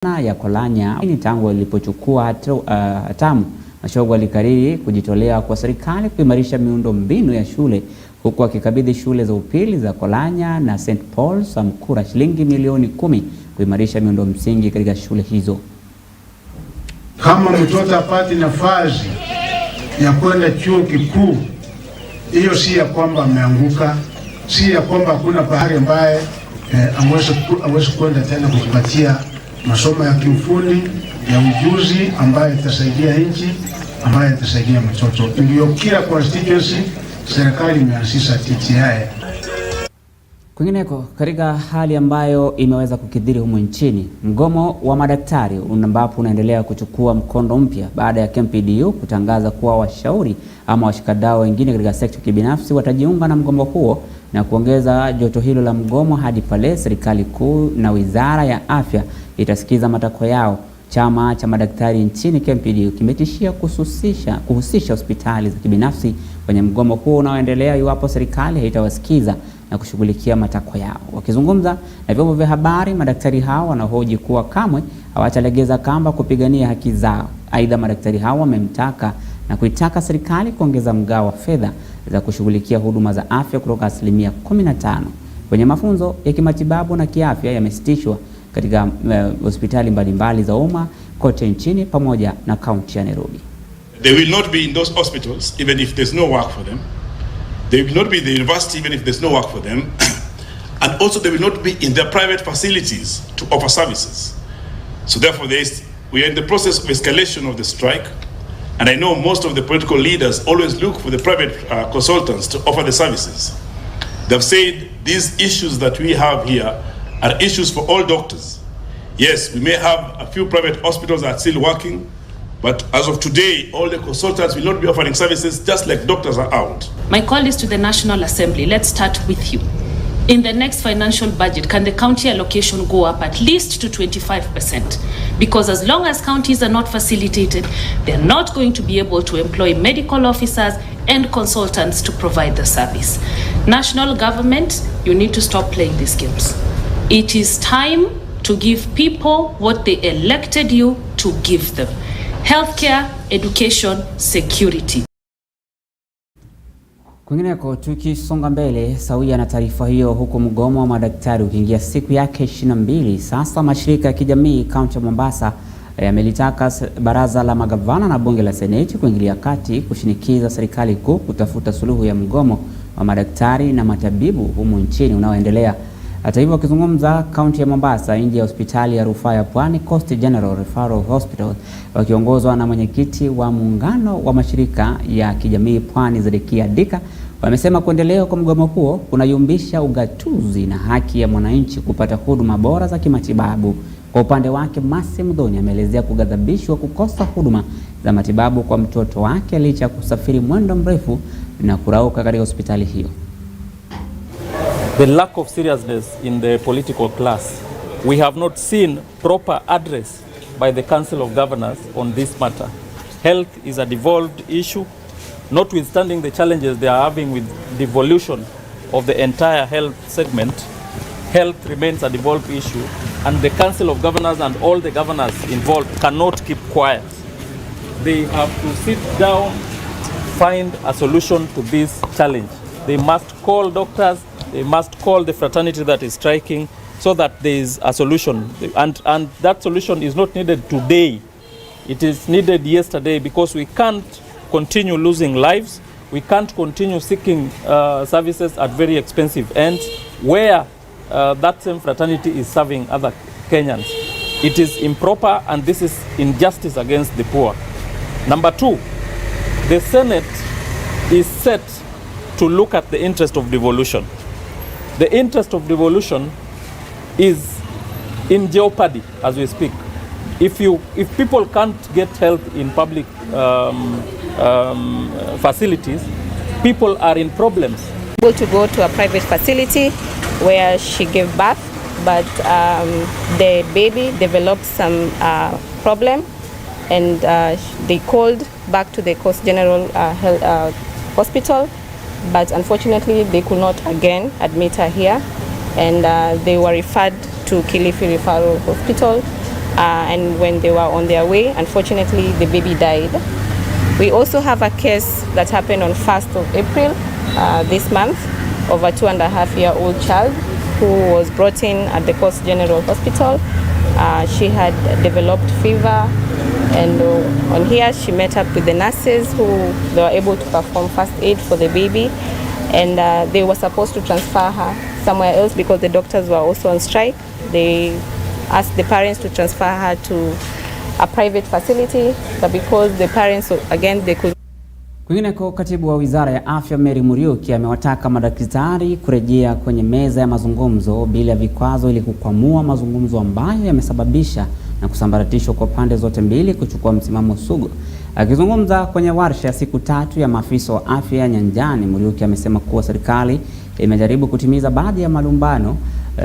ya Kolanya ni tangu ilipochukua hatamu. Mashogo alikariri kujitolea kwa serikali kuimarisha miundo mbinu ya shule, huku akikabidhi shule za upili za Kolanya na St. Paul Samkura shilingi milioni 10 kuimarisha miundo msingi katika shule hizo. Kama mtoto apate nafasi ya kwenda chuo kikuu, hiyo si ya kwamba ameanguka, si ya kwamba hakuna bahari ambaye aweze kwenda tena kujipatia masomo ya kiufundi ya ujuzi ambaye itasaidia nchi, ambaye itasaidia mtoto. Ndio kila constituency serikali imeanzisha TTI. Kwingineko, katika hali ambayo imeweza kukithiri humu nchini, mgomo wa madaktari ambapo unaendelea kuchukua mkondo mpya baada ya KMPDU kutangaza kuwa washauri ama washikadau wengine katika sekta kibinafsi watajiunga na mgomo huo na kuongeza joto hilo la mgomo hadi pale serikali kuu na wizara ya afya itasikiza matakwa yao. Chama cha madaktari nchini KMPDU kimetishia kuhusisha hospitali za kibinafsi kwenye mgomo huo unaoendelea iwapo serikali haitawasikiza na kushughulikia matakwa yao. Wakizungumza na vyombo vya habari, madaktari hao wanahoji kuwa kamwe hawatalegeza kamba kupigania haki zao. Aidha, madaktari hao wamemtaka na kuitaka serikali kuongeza mgao wa fedha za kushughulikia huduma za afya kutoka 15% kwenye mafunzo ya kimatibabu na kiafya yamesitishwa katika hospitali mbalimbali za umma kote nchini pamoja na kaunti ya Nairobi. They will not be in those hospitals even if there's no work for them. They will not be in the university even if there's no work for them. And also they will not be in their private facilities to offer services. So therefore we are in the process of escalation of the strike. And I know most of the political leaders always look for the private consultants to offer the services. They've said these issues that we have here are issues for all doctors. Yes, we may have a few private hospitals that are still working, but as of today, all the consultants will not be offering services just like doctors are out. My call is to the National Assembly. Let's start with you. In the next financial budget, can the county allocation go up at least to 25%? Because as long as counties are not facilitated, they're not going to be able to employ medical officers and consultants to provide the service. National government, you need to stop playing these games. It is time to give people what they elected you to give them. Healthcare, education, security. Kwingineko, tukisonga mbele sawia na taarifa hiyo, huku mgomo wa madaktari ukiingia siku yake 22, sasa mashirika ya kijamii kaunti ya Mombasa yamelitaka baraza la magavana na bunge la seneti kuingilia kati kushinikiza serikali kuu kutafuta suluhu ya mgomo wa madaktari na matabibu humu nchini unaoendelea. Hata hivyo, wakizungumza kaunti ya Mombasa nje ya hospitali ya rufaa ya Pwani Coast General Referral Hospital, wakiongozwa na mwenyekiti wa muungano wa mashirika ya kijamii Pwani Zedekia Dika, wamesema kuendelea kwa mgomo huo kunayumbisha ugatuzi na haki ya mwananchi kupata huduma bora za kimatibabu. Kwa upande wake, Masi Mdhoni ameelezea kughadhabishwa kukosa huduma za matibabu kwa mtoto wake licha ya kusafiri mwendo mrefu na kurauka katika hospitali hiyo. The lack of seriousness in the political class. We have not seen proper address by the Council of Governors on this matter. Health is a devolved issue, notwithstanding the challenges they are having with devolution of the entire health segment. Health remains a devolved issue, and the Council of Governors and all the governors involved cannot keep quiet. They have to sit down, find a solution to this challenge. They must call doctors, they must call the fraternity that is striking so that there is a solution. And that solution is not needed today. It is needed yesterday, because we can't continue losing lives. We can't continue seeking services at very expensive ends where that same fraternity is serving other Kenyans. It is improper, and this is injustice against the poor. Number two, the Senate is set to look at the interest of devolution. The interest of devolution is in jeopardy as we speak. If people can't get health in public facilities, people are in problems. Able to go to a private facility where she gave birth, but the baby developed some problem, and they called back to the Coast General Hospital. But unfortunately they could not again admit her here, and they were referred to Kilifi Referral Hospital, and when they were on their way, unfortunately, the baby died. We also have a case that happened on 1st of April this month of a 2.5-year-old child who was brought in at the Coast General Hospital. She had developed fever, and on here she met up with the nurses who they were able to perform first aid for the baby, and they were supposed to transfer her somewhere else because the doctors were also on strike. They asked the parents to transfer her to a private facility, but because the parents, again, they could. Kwingineko, katibu wa Wizara ya Afya Mary Muriuki amewataka madaktari kurejea kwenye meza ya mazungumzo bila vikwazo ili kukwamua mazungumzo ambayo yamesababisha na kusambaratishwa kwa pande zote mbili kuchukua msimamo sugu. Akizungumza kwenye warsha ya siku 3 ya maafisa wa afya nyanjani, Muriuki amesema kuwa serikali imejaribu kutimiza baadhi ya malumbano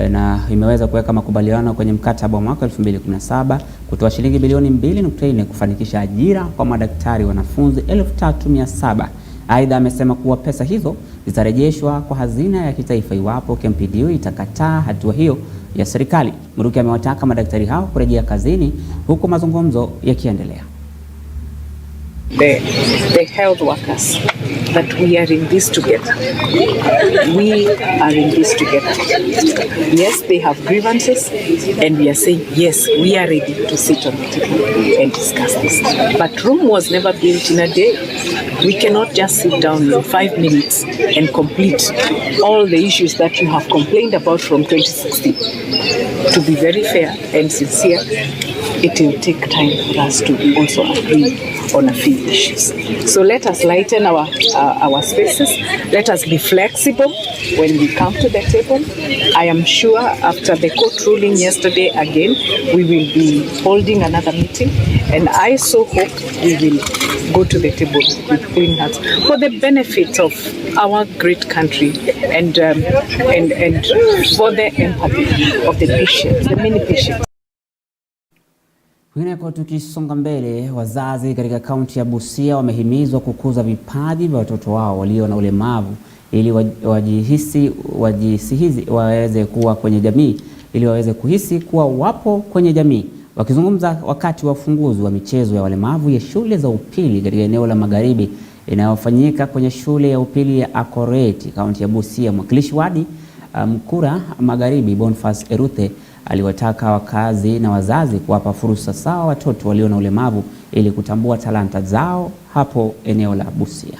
na imeweza kuweka makubaliano kwenye mkataba wa mwaka 2017 kutoa shilingi bilioni 2.4 kufanikisha ajira kwa madaktari wanafunzi 3700. Aidha, amesema kuwa pesa hizo zitarejeshwa kwa hazina ya kitaifa iwapo KMPDU itakataa hatua hiyo ya serikali. Muriuki amewataka madaktari hao kurejea kazini huku mazungumzo yakiendelea. The health workers that we are in this together. We are in this together. Yes, they have grievances, and we are saying, yes, we are ready to sit on the table and discuss this. But Rome was never built in a day. We cannot just sit down in 5 minutes and complete all the issues that you have complained about from 2016. To be very fair and sincere, it will take time for us to also agree on a few issues. So let us lighten our spaces. Let us be flexible when we come to the table. I am sure after the court ruling yesterday again, we will be holding another meeting, and I so hope we will go to the table with clean hearts for the benefit of our great country and for the empathy of the patients, the many patients. Kwingineko, tukisonga mbele, wazazi katika kaunti ya Busia wamehimizwa kukuza vipaji vya watoto wao walio na ulemavu ili waweze kuwa kwenye jamii, ili waweze kuhisi kuwa wapo kwenye jamii. Wakizungumza wakati wa ufunguzi wa michezo ya walemavu ya shule za upili katika eneo la Magharibi inayofanyika kwenye shule ya upili ya Akoreti, kaunti ya Busia, mwakilishi wadi Mkura Magharibi Boniface Eruthe aliwataka wakazi na wazazi kuwapa fursa sawa watoto walio na ulemavu ili kutambua talanta zao hapo eneo la Busia.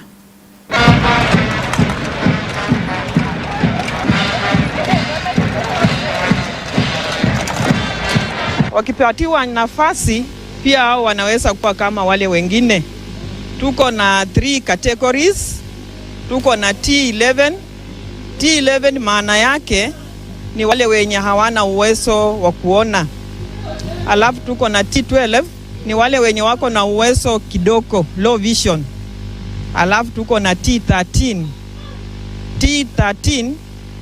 Wakipatiwa nafasi pia hao wanaweza kuwa kama wale wengine. Tuko na 3 categories. Tuko na T11. T11 maana yake ni wale wenye hawana uwezo wa kuona. Alafu tuko na T12 ni wale wenye wako na uwezo kidogo, low vision. Alafu tuko na T13. T13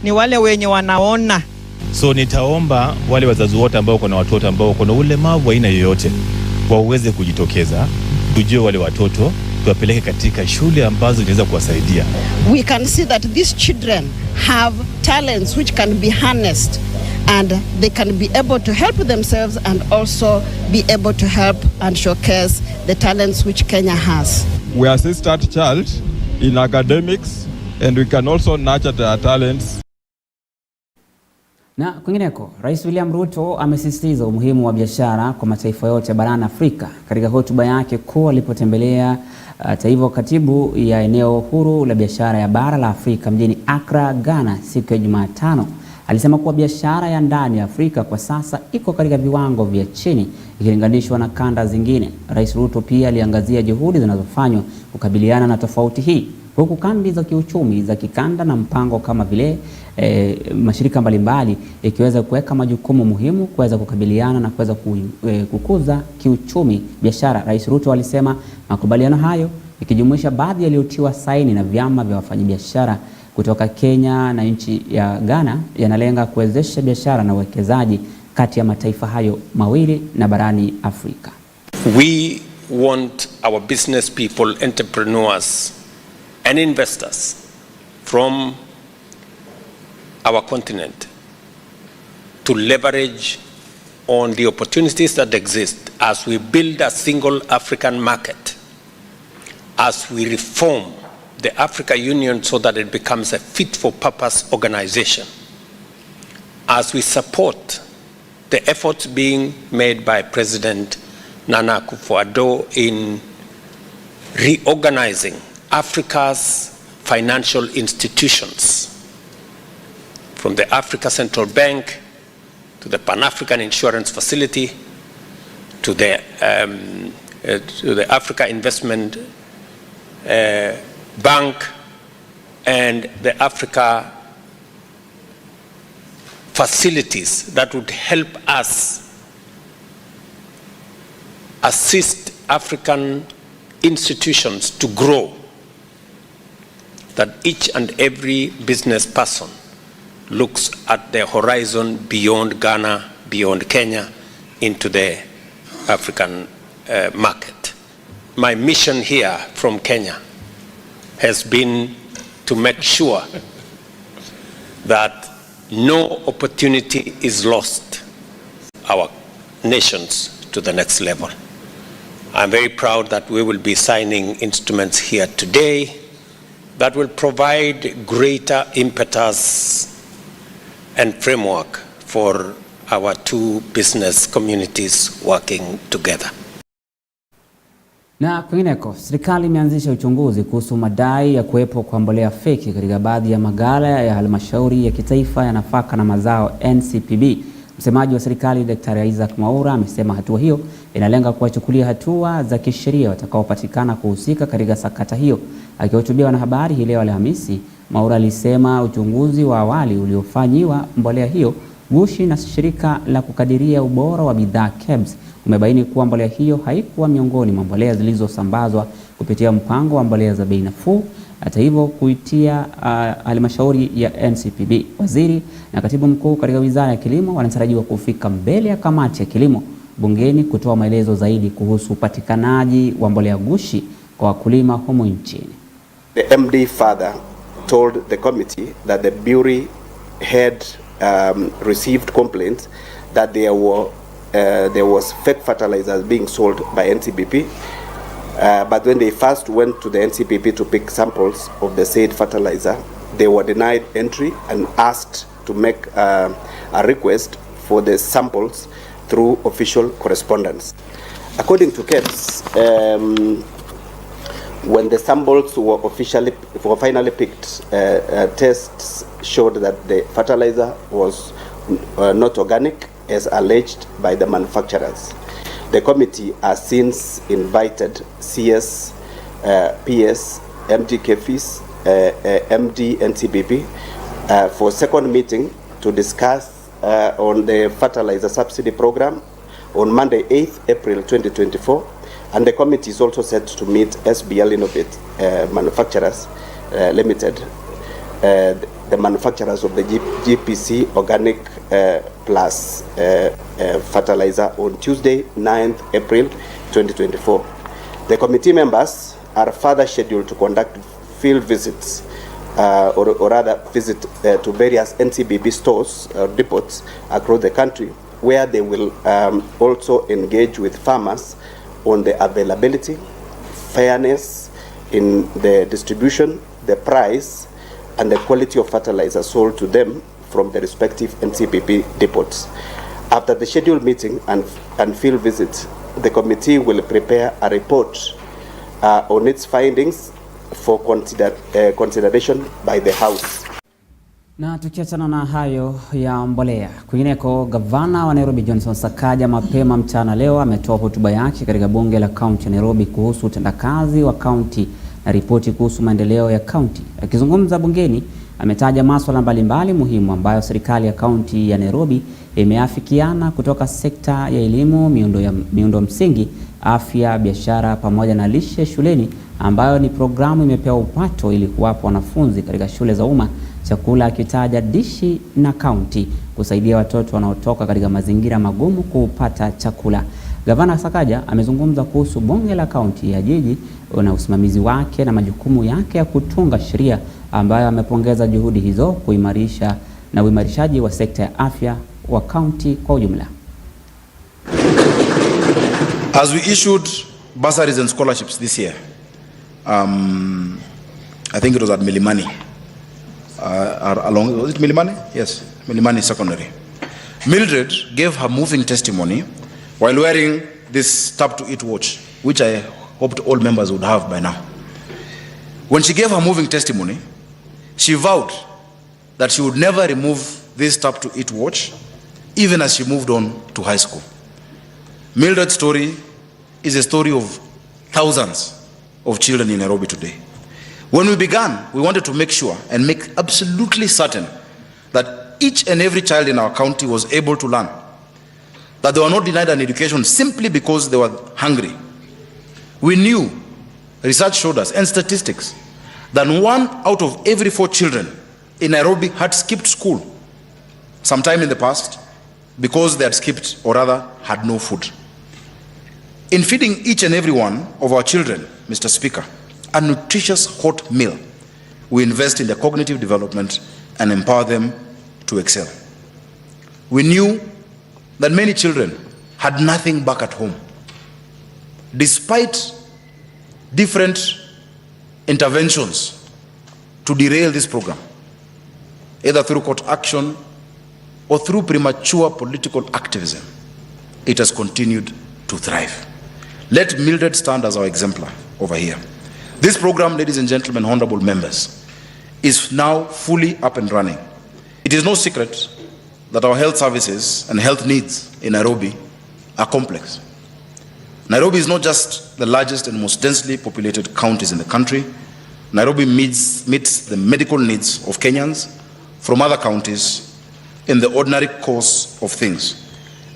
ni wale wenye wanaona. So nitaomba wale wazazi wote ambao kuna watoto ambao kuna ulemavu aina yoyote waweze kujitokeza, tujue wale watoto tuwapeleke katika shule ambazo zinaweza kuwasaidia. We can see that these children have talents which can be harnessed, and they can be able to help themselves and also be able to help and showcase the talents which Kenya has. We assist that child in academics, and we can also nurture their talents. Na kwingineko, Rais William Ruto amesisitiza umuhimu wa biashara kwa mataifa yote barani Afrika katika hotuba yake kuu alipotembelea taifa katibu ya eneo huru la biashara ya bara la Afrika mjini Accra, Ghana siku ya Jumatano. Alisema kuwa biashara ya ndani ya Afrika kwa sasa iko katika viwango vya chini ikilinganishwa na kanda zingine. Rais Ruto pia aliangazia juhudi zinazofanywa kukabiliana na tofauti hii, huku kambi za kiuchumi za kikanda na mpango kama vile mashirika mbalimbali ikiweza kuweka majukumu muhimu kuweza kukabiliana na kuweza kukuza kiuchumi biashara. Rais Ruto alisema makubaliano hayo ikijumuisha baadhi yaliyotiwa saini na vyama vya wafanyabiashara kutoka Kenya na nchi ya Ghana yanalenga kuwezesha biashara na uwekezaji kati ya mataifa hayo mawili na barani Afrika. We want our business people, entrepreneurs and investors from our continent to leverage on the opportunities that exist as we build a single African market, as we reform the Africa Union so that it becomes a fit-for-purpose organization, as we support the efforts being made by President Nana Akufo-Addo in reorganizing Africa's financial institutions, from the Africa Central Bank to the Pan-African Insurance Facility to the Africa Investment Bank and the Africa facilities that would help us assist African institutions to grow, that each and every business person looks at the horizon beyond Ghana, beyond Kenya, into the African market. My mission here from Kenya has been to make sure that no opportunity is lost our nations to the next level. I'm very proud that we will be signing instruments here today that will provide greater impetus and framework for our two business communities working together. Na kwingineko, serikali imeanzisha uchunguzi kuhusu madai ya kuwepo kwa mbolea feki katika baadhi ya maghala ya halmashauri ya kitaifa ya nafaka na mazao NCPB. Msemaji wa serikali Daktari Isaac Mwaura amesema hatua hiyo inalenga kuwachukulia hatua za kisheria watakaopatikana kuhusika katika sakata hiyo. Akihutubia wanahabari hii leo Alhamisi, Mwaura alisema uchunguzi wa awali uliofanyiwa mbolea hiyo gushi na shirika la kukadiria ubora wa bidhaa KEBS umebaini kuwa mbolea hiyo haikuwa miongoni mwa mbolea zilizosambazwa kupitia mpango wa mbolea za bei nafuu. Hata hivyo, kuitia halmashauri ya NCPB, waziri na katibu mkuu katika wizara ya kilimo wanatarajiwa kufika mbele ya kamati ya kilimo bungeni kutoa maelezo zaidi kuhusu upatikanaji wa mbolea gushi kwa wakulima humu nchini. The MD further told the committee that the bureau had received complaints that there was fake fertilizers being sold by NCPB. But when they first went to the NCPB to pick samples of the said fertilizer, they were denied entry and asked to make a request for the samples through official correspondence. According to KEBS, when the samples were finally picked, tests showed that the fertilizer was not organic as alleged by the manufacturers. The committee has since invited CS, PS, MD KEFIS, MD NCPB for a second meeting to discuss on the fertilizer subsidy program on Monday 8th April 2024, and the committee is also set to meet SBL Innovate Manufacturers Limited, the manufacturers of the GPC Organic Plus fertilizer on Tuesday 9th April 2024. The committee members are further scheduled to conduct field visits or rather visit to various NCPB stores or depots across the country, where they will also engage with farmers on the availability, fairness in the distribution, the price, and the quality of fertilizer sold to them from the respective NCPB depots. After the scheduled meeting and field visit, the committee will prepare a report on its findings for consideration by the House. Na tukiachana na hayo ya mbolea, kwingineko, gavana wa Nairobi Johnson Sakaja mapema mchana leo ametoa hotuba yake katika bunge la kaunti ya Nairobi kuhusu utendakazi wa kaunti na ripoti kuhusu maendeleo ya kaunti. Akizungumza bungeni, ametaja masuala mbalimbali muhimu ambayo serikali ya kaunti ya Nairobi imeafikiana, kutoka sekta ya elimu, miundo msingi, afya, biashara pamoja na lishe shuleni, ambayo ni programu imepewa upato ili kuwapa wanafunzi katika shule za umma chakula, akitaja dishi na kaunti kusaidia watoto wanaotoka katika mazingira magumu kupata chakula. Gavana Sakaja amezungumza kuhusu bunge la kaunti ya jiji na usimamizi wake na majukumu yake ya kutunga sheria, ambayo amepongeza juhudi hizo kuimarisha na uimarishaji wa sekta ya afya wa kaunti kwa ujumla. As we issued bursaries and scholarships this year, I think it was at Milimani, was it Milimani? Yes, Milimani Secondary. Mildred gave her moving testimony while wearing this Tap to Eat watch, which I hoped all members would have by now. When she gave her moving testimony, she vowed that she would never remove this Tap to Eat watch, even as she moved on to high school. Mildred's story is a story of thousands of children in Nairobi today. When we began, we wanted to make sure and make absolutely certain that each and every child in our county was able to learn, that they were not denied an education simply because they were hungry. We knew, research showed us, and statistics, that 1 out of every 4 children in Nairobi had skipped school sometime in the past because they had skipped, or rather had no food. In feeding each and every one of our children, Mr. Speaker, a nutritious hot meal, we invest in their cognitive development and empower them to excel. We knew that many children had nothing back at home. Despite different interventions to derail this program, either through court action or through premature political activism, it has continued to thrive. Let Mildred stand as our exemplar over here. This program, ladies and gentlemen, honorable members, is now fully up and running. It is no secret that our health services and health needs in Nairobi are complex. Nairobi is not just the largest and most densely populated counties in the country. Nairobi meets the medical needs of Kenyans from other counties in the ordinary course of things.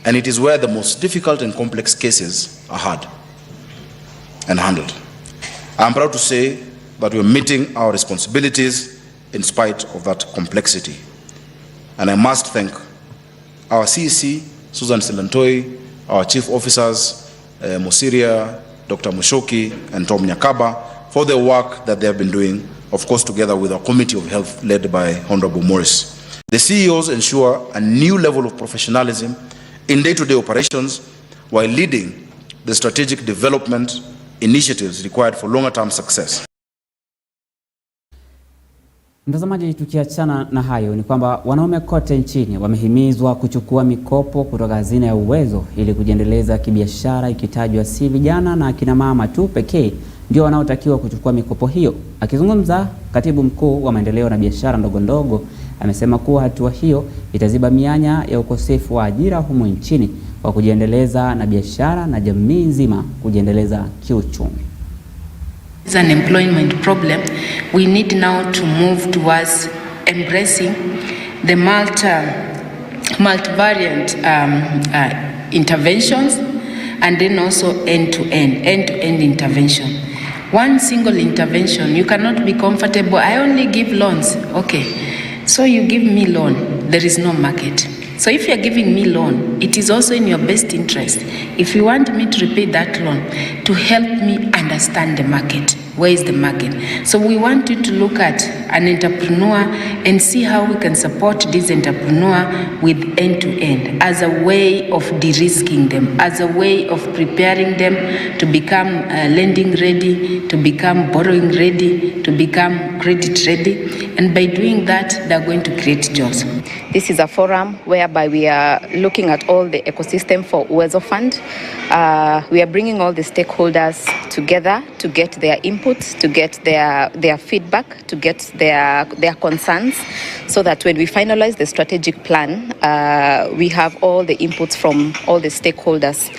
And it is where the most difficult and complex cases are heard and handled. I'm proud to say that we're meeting our responsibilities in spite of that complexity. And I must thank our CEC, Susan Silantoi, our chief officers, Mosiria, Dr. Mushoki, and Tom Nyakaba, for the work that they have been doing, of course, together with our Committee of Health led by Honorable Morris. The CEOs ensure a new level of professionalism in day-to-day operations while leading the strategic development initiatives required for longer-term success. Mtazamaji, tukiachana na hayo ni kwamba wanaume kote nchini wamehimizwa kuchukua mikopo kutoka hazina ya Uwezo ili kujiendeleza kibiashara, ikitajwa si vijana na akina mama tu pekee ndio wanaotakiwa kuchukua mikopo hiyo. Akizungumza, Katibu Mkuu wa Maendeleo na Biashara Ndogo Ndogo amesema kuwa hatua hiyo itaziba mianya ya ukosefu wa ajira humu nchini kwa kujiendeleza na biashara na jamii nzima kujiendeleza kiuchumi. It's an employment problem. We need now to move towards embracing the multivariant interventions, and then also end-to-end intervention. One single intervention, you cannot be comfortable. I only give loans. Okay, so you give me loan, there is no market. So if you are giving me loan, it is also in your best interest, if you want me to repay that loan, to help me understand the market. Where is the market? So we want you to look at an entrepreneur and see how we can support this entrepreneur with end-to-end as a way of de-risking them, as a way of preparing them to become lending ready, to become borrowing ready, to become credit ready. And by doing that, they're going to create jobs. This is a forum whereby we are looking at all the ecosystem for Uwezo Fund. We are bringing all the stakeholders together to get their input, to get their feedback, to get their concerns, so that when we finalize the strategic plan, we have all the inputs from all the stakeholders.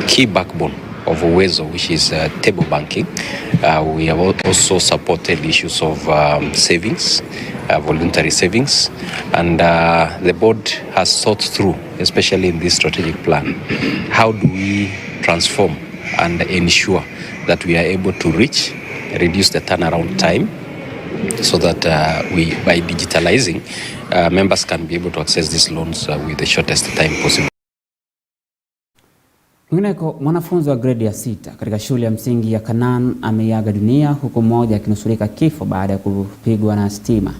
Key backbone of Uwezo, which is table banking. We have also supported issues of savings, voluntary savings, and the board has thought through, especially in this strategic plan, how do we transform and ensure that we are able to reduce the turnaround time, so that we, by digitalizing, members can be able to access these loans with the shortest time possible. Kwingineko, mwanafunzi wa grade ya 6 katika shule ya msingi ya Kanaan ameiaga dunia, huku mmoja akinusurika kifo baada ya kupigwa na stima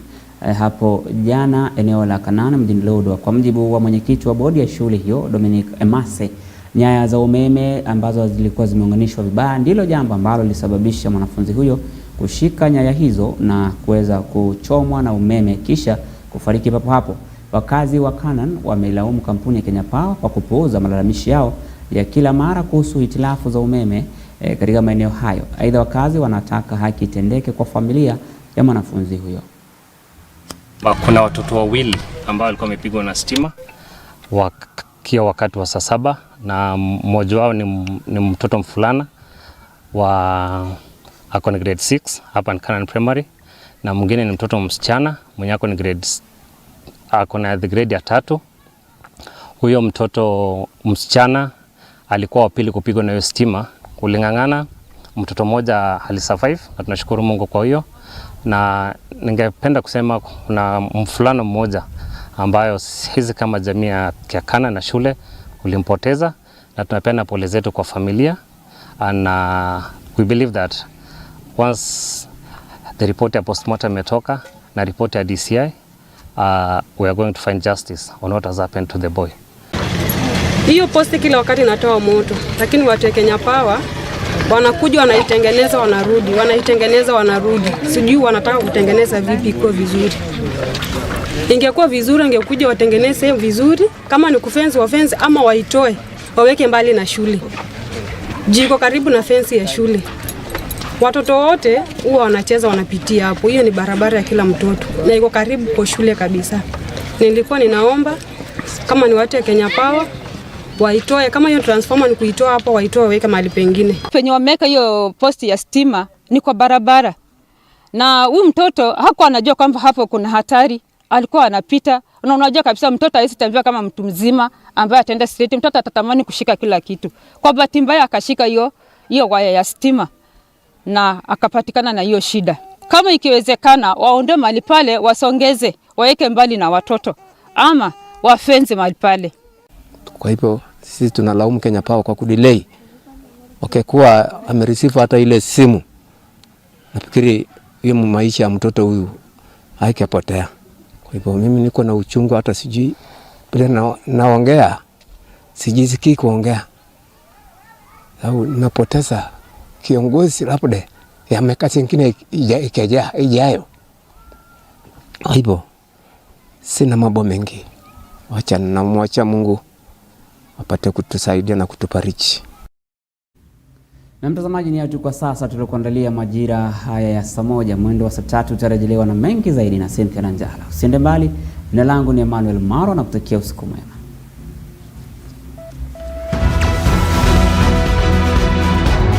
hapo jana eneo la Kanaan mjini Lodwar. Kwa mujibu wa mwenyekiti wa bodi ya shule hiyo Dominic Emase, Nyaya za umeme ambazo zilikuwa zimeunganishwa vibaya ndilo jambo ambalo lilisababisha mwanafunzi huyo kushika nyaya hizo na kuweza kuchomwa na umeme kisha kufariki papo hapo. Wakazi wa Canaan wameilaumu kampuni ya Kenya Power kwa kupuuza malalamishi yao ya kila mara kuhusu hitilafu za umeme katika maeneo hayo. Aidha, wakazi wanataka haki itendeke kwa familia ya mwanafunzi huyo. Kuna watoto wawili ambao walikuwa wamepigwa na stima wakiwa wakati wa saa 7, na mmoja wao ni mtoto mfulana ako ni grade 6 hapa ni Canaan Primary, na mwingine ni mtoto msichana mwenye ako ni grade ya 3. Huyo mtoto msichana alikuwa wa pili kupigwa na hiyo stima. Kulingangana, mtoto mmoja alisurvive na tunashukuru Mungu kwa hiyo. Na ningependa kusema kuna mfulana mmoja ambayo hizi kama jamii ya Canaan na shule ulimpoteza, na tunapenda pole zetu kwa familia, and we believe that once the report ya postmortem imetoka na report ya DCI, we are going to find justice on what has happened to the boy. Hiyo posti kila wakati inatoa moto, lakini watu wa Kenya Power wanakuja wanaitengeneza wanarudi, wanaitengeneza wanarudi. Sijui wanataka kutengeneza vipi iko vizuri. Ingekuwa vizuri ingekuja watengeneze vizuri, kama ni kufensi wafensi ama waitoe waweke mbali na shule. Jiko karibu na fensi ya shule. Watoto wote huwa wanacheza wanapitia hapo. Hiyo ni barabara ya kila mtoto na iko karibu kwa shule kabisa. Nilikuwa ninaomba kama ni watu ya Kenya Power waitoe, kama hiyo transformer ni kuitoa hapo, waitoe waweke mahali pengine. Penye wameka hiyo posti ya stima ni kwa barabara. Na huyu mtoto hakuwa anajua kwamba hapo kuna hatari. Alikuwa anapita. Na unajua kabisa mtoto hawezi tembea kama mtu mzima ambaye ataenda straight. Mtoto atatamani kushika kila kitu. Kwa bahati mbaya akashika hiyo waya ya stima na akapatikana na hiyo shida. Kama ikiwezekana waondoe mahali pale, wasongeze, waweke mbali na watoto ama wafenze mahali pale. Kwa hivyo sisi tunalaumu Kenya Power kwa kudelay. Kuwa amereceive hata ile simu. Nafikiri hiyo maisha ya mtoto huyu haikapotea. Kwa hivyo mimi niko na uchungu, hata sijui bila naongea sijisikii kuongea. Au napoteza kiongozi labda ya mekasi nyingine ijayo. Kwa hivyo sina mambo mengi. Wacha Mungu apate kutusaidia na kutubariki. Na mtazamaji, ni hayo kwa sasa tuliokuandalia majira haya ya Saamoja. Mwendo wa saa 3 utarejelewa na mengi zaidi na Cynthia Nanjala. Usiende mbali. Jina langu ni Emmanuel Maro na kutakia usiku mwema.